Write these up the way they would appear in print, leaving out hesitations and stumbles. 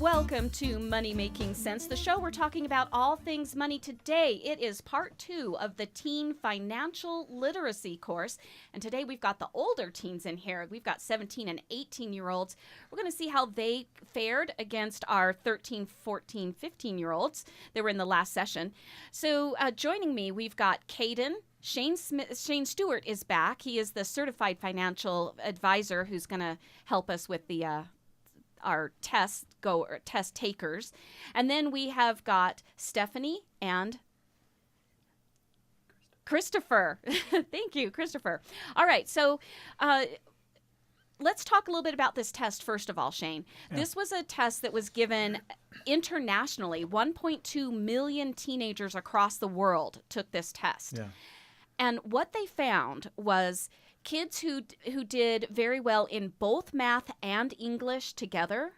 Welcome to Money Making Sense, the show we're talking about all things money today. It is part 2 of the Teen Financial Literacy course. And today we've got the older teens in here. We've got 17 and 18-year-olds. We're going to see how they fared against our 13, 14, 15-year-olds that were in the last session. So joining me, we've got Cayden. Shane Stewart is back. He is the certified financial advisor who's going to help us with the our test takers. And then we have got Stephanie and Christopher. Thank you, Christopher. All right, so let's talk a little bit about this test first of all, Shane. Yeah. This was a test that was given internationally. 1.2 million teenagers across the world took this test. Yeah. And what they found was kids who did very well in both math and English together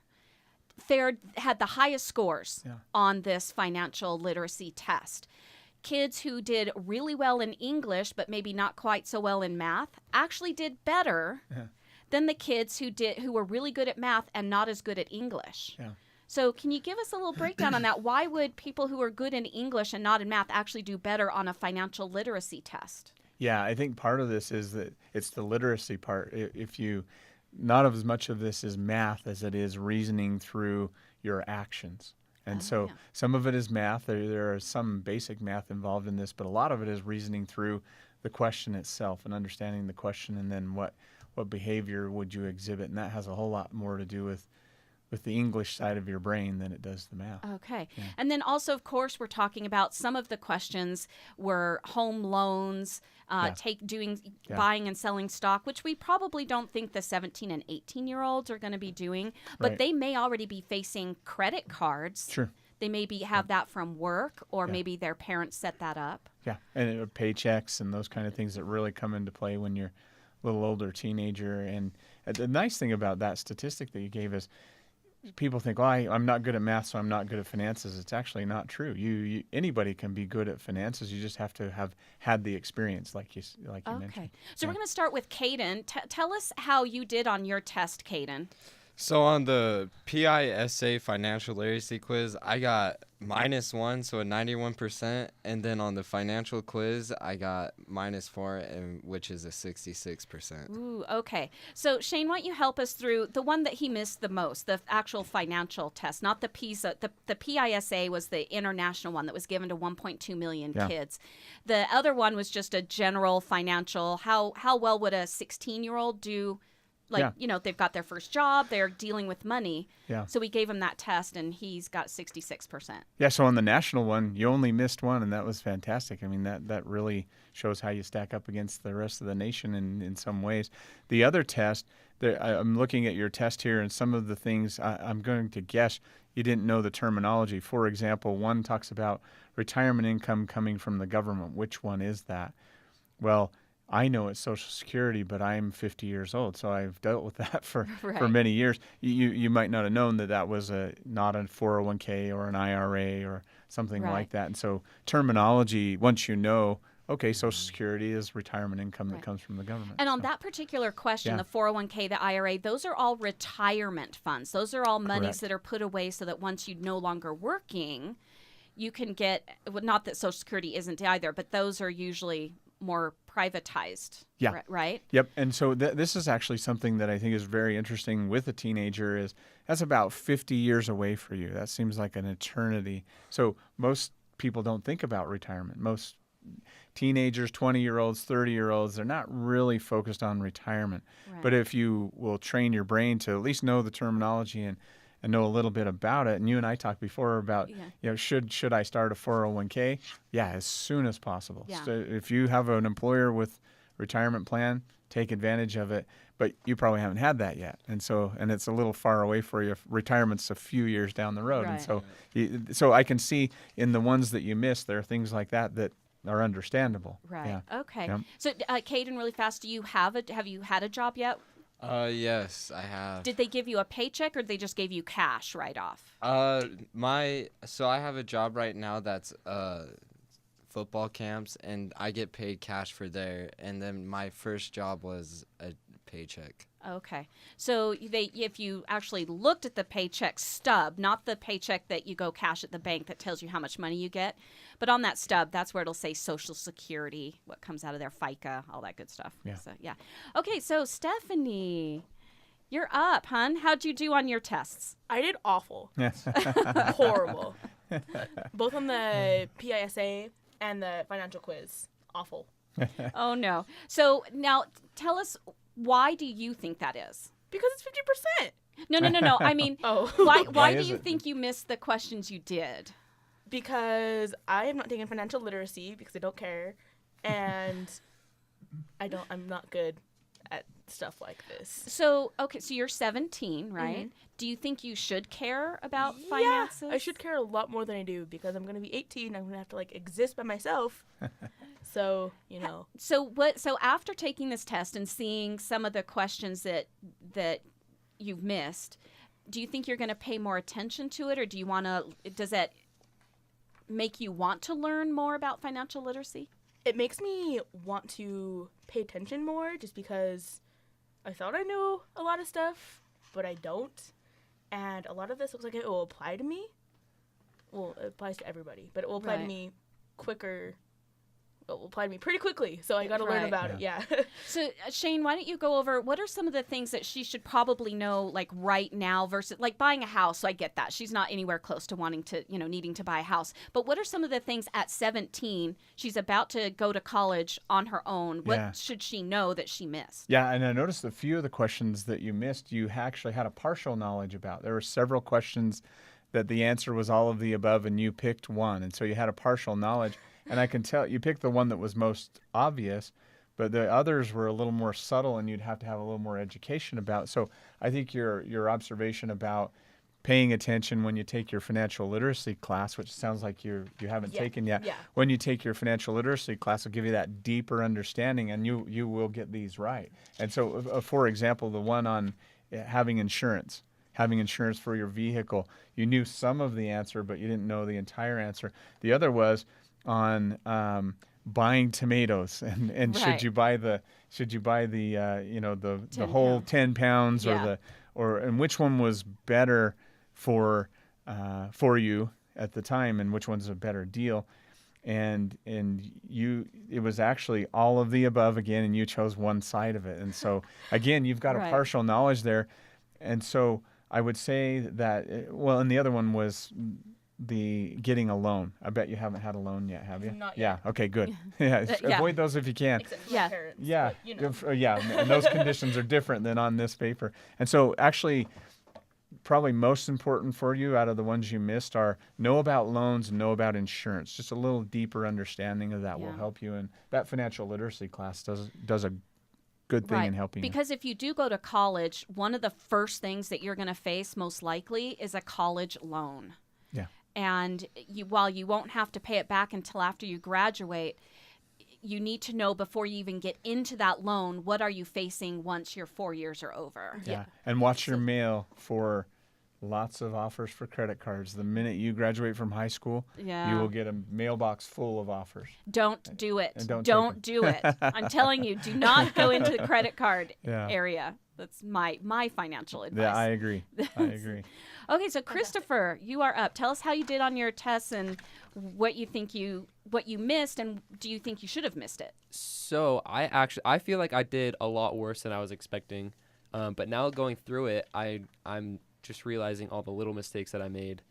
had the highest scores on this financial literacy test. Kids who did really well in English but maybe not quite so well in math actually did better than the kids who were really good at math and not as good at English. Yeah. So can you give us a little breakdown on that? Why would people who are good in English and not in math actually do better on a financial literacy test? Yeah, I think part of this is that it's the literacy part. Not as much of this is math as it is reasoning through your actions. And some of it is math. There are some basic math involved in this, but a lot of it is reasoning through the question itself and understanding the question, and then what behavior would you exhibit. And that has a whole lot more to do with the English side of your brain than it does the math. Okay. Yeah. And then also, of course, we're talking about some of the questions were home loans, buying and selling stock, which we probably don't think the 17 and 18-year-olds are going to be doing, but they may already be facing credit cards. Sure. They maybe have that from work, or maybe their parents set that up. Yeah, and paychecks and those kind of things that really come into play when you're a little older teenager. And the nice thing about that statistic that you gave is, people think, well, I'm not good at math, so I'm not good at finances. It's actually not true. Anybody can be good at finances. You just have to have had the experience, like you mentioned. Okay. So we're going to start with Cayden. Tell us how you did on your test, Cayden. So on the PISA financial literacy quiz, I got -1, so a 91%. And then on the financial quiz, I got -4, which is a 66%. Ooh, okay. So Shane, why don't you help us through the one that he missed the most, the actual financial test, not the PISA. The PISA was the international one that was given to 1.2 million kids. The other one was just a general financial. How well would a 16-year-old do? They've got their first job, they're dealing with money. Yeah. So we gave him that test, and he's got 66%. Yeah, so on the national one, you only missed one, and that was fantastic. I mean, that really shows how you stack up against the rest of the nation in some ways. The other test, I'm looking at your test here, and some of the things I'm going to guess you didn't know the terminology. For example, one talks about retirement income coming from the government. Which one is that? Well, I know it's Social Security, but I'm 50 years old, so I've dealt with that for many years. You might not have known that was not a 401k or an IRA or something like that. And so terminology, once you know, okay, Social Security is retirement income that comes from the government. And on that particular question, the 401k, the IRA, those are all retirement funds. Those are all monies that are put away so that once you're no longer working, you can get, not that Social Security isn't either, but those are usually more privatized, right? Yep. And so this is actually something that I think is very interesting with a teenager is that's about 50 years away for you. That seems like an eternity. So most people don't think about retirement. Most teenagers, 20-year-olds, 30-year-olds, they're not really focused on retirement. Right. But if you will train your brain to at least know the terminology and know a little bit about it. And you and I talked before about, should I start a 401k? Yeah, as soon as possible. Yeah. So if you have an employer with retirement plan, take advantage of it. But you probably haven't had that yet. And it's a little far away for you. Retirement's a few years down the road. Right. And so I can see in the ones that you missed, there are things like that are understandable. Right. Yeah. Okay. Yeah. So Cayden, really fast, have you had a job yet? Yes, I have. Did they give you a paycheck, or they just gave you cash right off? So I have a job right now that's football camps, and I get paid cash for there. And then my first job was a paycheck. Okay. So if you actually looked at the paycheck stub, not the paycheck that you go cash at the bank that tells you how much money you get, but on that stub, that's where it'll say Social Security, what comes out of their FICA, all that good stuff. Yeah. So, yeah. Okay, so Stephanie, you're up, hon. How'd you do on your tests? I did awful. Horrible. Both on the PISA and the financial quiz. Awful. Oh, no. So now tell us, why do you think that is? Because it's 50%. No. I mean, Oh. why do is you it? think you missed the questions you did? Because I have not taken financial literacy because I don't care. And I'm not good at stuff like this. So, okay, so you're 17, right? Do you think you should care about finances? Yeah, I should care a lot more than I do because I'm going to be 18. I'm going to have to like exist by myself. So, you know. So after taking this test and seeing some of the questions that you've missed, do you think you're going to pay more attention to it, or does that make you want to learn more about financial literacy? It makes me want to pay attention more just because I thought I knew a lot of stuff, but I don't. And a lot of this looks like it will apply to me. Well, it applies to everybody, but it will apply to Right. me quicker. It will apply to me pretty quickly, so I got to learn Right. about it. Yeah. So, Shane, why don't you go over what are some of the things that she should probably know, like right now, versus like buying a house? So I get that she's not anywhere close to wanting to, needing to buy a house. But what are some of the things at 17? She's about to go to college on her own. What Yeah. should she know that she missed? Yeah, and I noticed a few of the questions that you missed, you actually had a partial knowledge about. There were several questions that the answer was all of the above, and you picked one. And so you had a partial knowledge. And I can tell you picked the one that was most obvious, but the others were a little more subtle, and you'd have to have a little more education about. So I think your observation about paying attention when you take your financial literacy class, which sounds like you haven't Yeah, taken yet. yeah. When you take your financial literacy class, will give you that deeper understanding, and you will get these right. And so, for example, the one on having insurance for your vehicle, you knew some of the answer, but you didn't know the entire answer. The other was on buying tomatoes, and Right. should you buy the the whole 10 pounds Yeah. and which one was better for you at the time, and which one's a better deal, and it was actually all of the above again, and you chose one side of it. And so again, you've got Right. a partial knowledge there. And so I would say that and the other one was the getting a loan. I bet you haven't had a loan yet, have you? Not Yeah. yet. Okay, good. Yeah. Yeah. Avoid those if you can. Except for Yeah. my parents. Yeah. But, you know. And those conditions are different than on this paper. And so actually, probably most important for you out of the ones you missed are know about loans and know about insurance. Just a little deeper understanding of that will Yeah. help you. And that financial literacy class does a good thing in helping you. Because if you do go to college, one of the first things that you're going to face most likely is a college loan. Yeah. And while you won't have to pay it back until after you graduate, you need to know before you even get into that loan, what are you facing once your 4 years are over? Yeah. And watch your mail for lots of offers for credit cards. The minute you graduate from high school, Yeah. you will get a mailbox full of offers. Don't do it. And don't take do it. I'm telling you, do not go into the credit card Yeah. area. That's my financial advice. Yeah, I agree. I agree. Okay, so Christopher, you are up. Tell us how you did on your tests and what you missed, and do you think you should have missed it? So I feel like I did a lot worse than I was expecting, but now going through it, I'm just realizing all the little mistakes that I made,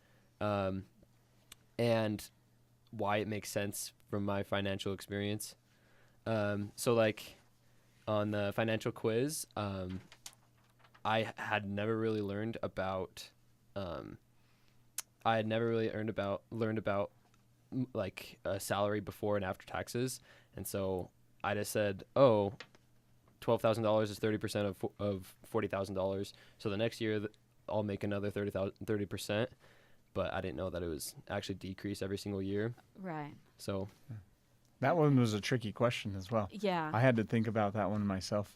and why it makes sense from my financial experience. So like on the financial quiz, I had never really learned about. I had never really learned about like a salary before and after taxes, and so I just said, "Oh, $12,000 is 30% of $40,000. So the next year, I'll make another 30%." But I didn't know that it was actually decrease every single year. Right. So That one was a tricky question as well. Yeah. I had to think about that one myself,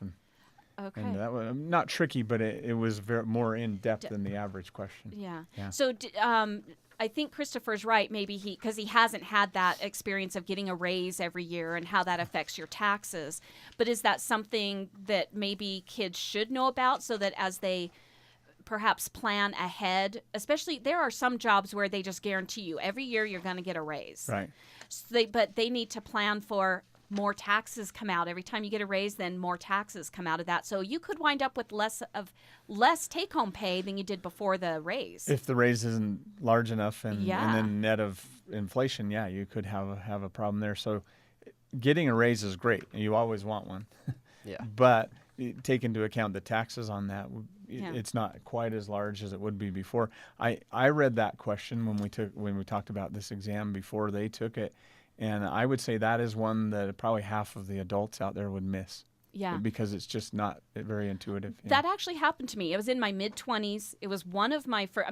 Okay. and that was not tricky, but it was more in depth than the average question. Yeah. Yeah. So, I think Christopher's right. Maybe because he hasn't had that experience of getting a raise every year and how that affects your taxes. But is that something that maybe kids should know about so that as they perhaps plan ahead, especially there are some jobs where they just guarantee you every year you're going to get a raise. Right. So but they need to plan for more taxes come out. Every time you get a raise, then more taxes come out of that. So you could wind up with less take-home pay than you did before the raise. If the raise isn't large enough and Yeah. then net of inflation, yeah, you could have a problem there. So getting a raise is great. You always want one. Yeah. But take into account the taxes on that. Yeah. It's not quite as large as it would be before. I read that question when we talked about this exam before they took it, and I would say that is one that probably half of the adults out there would miss. Yeah. Because it's just not very intuitive. That actually happened to me. It was in my mid-20s. It was one of my first,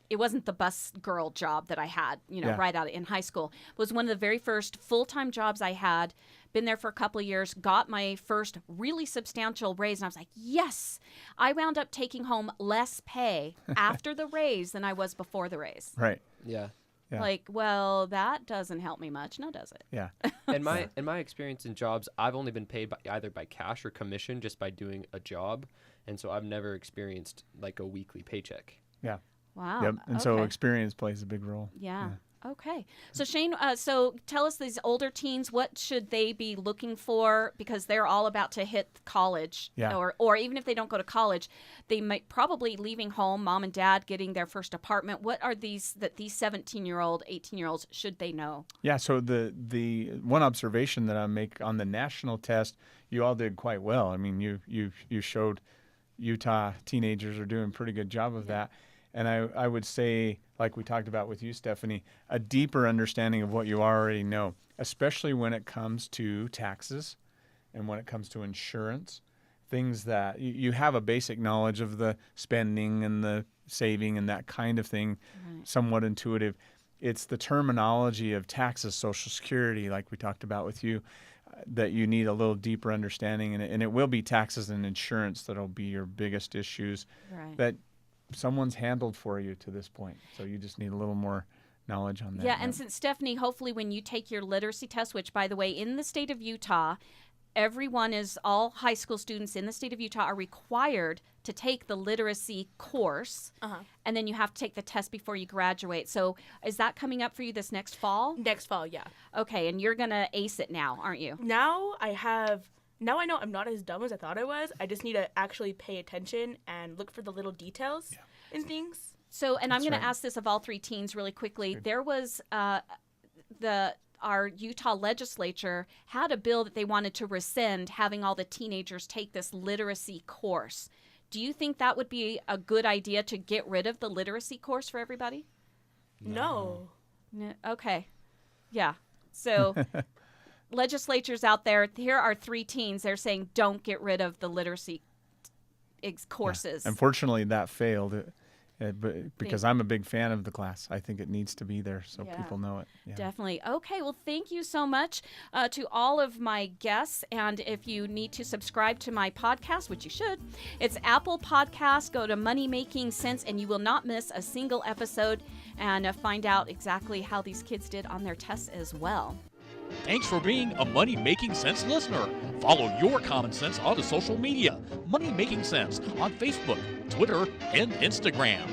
it wasn't the bus girl job that I had, Yeah. right out in high school. It was one of the very first full-time jobs I had. Been there for a couple of years, got my first really substantial raise, and I was like, yes! I wound up taking home less pay after the raise than I was before the raise. Right. Yeah. Yeah. Like, well, that doesn't help me much. No, does it? Yeah. In my experience in jobs, I've only been paid either by cash or commission just by doing a job, and so I've never experienced like a weekly paycheck. Yeah. Wow. Yep. And so Okay. experience plays a big role. Yeah. Okay. So Shane, so tell us, these older teens, what should they be looking for? Because they're all about to hit college, Yeah. or even if they don't go to college, they might probably leaving home, mom and dad getting their first apartment. What are these 17-year-old, 18-year-olds should they know? Yeah, so the one observation that I make on the national test, you all did quite well. I mean, you showed Utah teenagers are doing a pretty good job of that. And I would say, like we talked about with you, Stephanie, a deeper understanding of what you already know, especially when it comes to taxes and when it comes to insurance, things that you have a basic knowledge of the spending and the saving and that kind of thing, somewhat intuitive. It's the terminology of taxes, Social Security, like we talked about with you, that you need a little deeper understanding. And it will be taxes and insurance that'll be your biggest issues that someone's handled for you to this point. So you just need a little more knowledge on that. Yeah, and since Stephanie, hopefully when you take your literacy test, which by the way, in the state of Utah, all high school students in the state of Utah are required to take the literacy course, and then you have to take the test before you graduate. So is that coming up for you this next fall? Next fall, yeah. Okay, and you're going to ace it now, aren't you? Now I know I'm not as dumb as I thought I was. I just need to actually pay attention and look for the little details and things. So, and I'm That's going to right. ask this of all three teens really quickly. There was our Utah legislature had a bill that they wanted to rescind, having all the teenagers take this literacy course. Do you think that would be a good idea to get rid of the literacy course for everybody? No. No. Okay. Yeah. So legislatures out there, here are three teens. They're saying don't get rid of the literacy courses. Unfortunately, that failed because I'm a big fan of the class. I think it needs to be there so people know it. Yeah. Definitely. Okay, well, thank you so much to all of my guests. And if you need to subscribe to my podcast, which you should, it's Apple Podcasts. Go to Money Making Sense, and you will not miss a single episode, and find out exactly how these kids did on their tests as well. Thanks for being a Money Making Sense listener. Follow your common sense on the social media. Money Making Sense on Facebook, Twitter, and Instagram.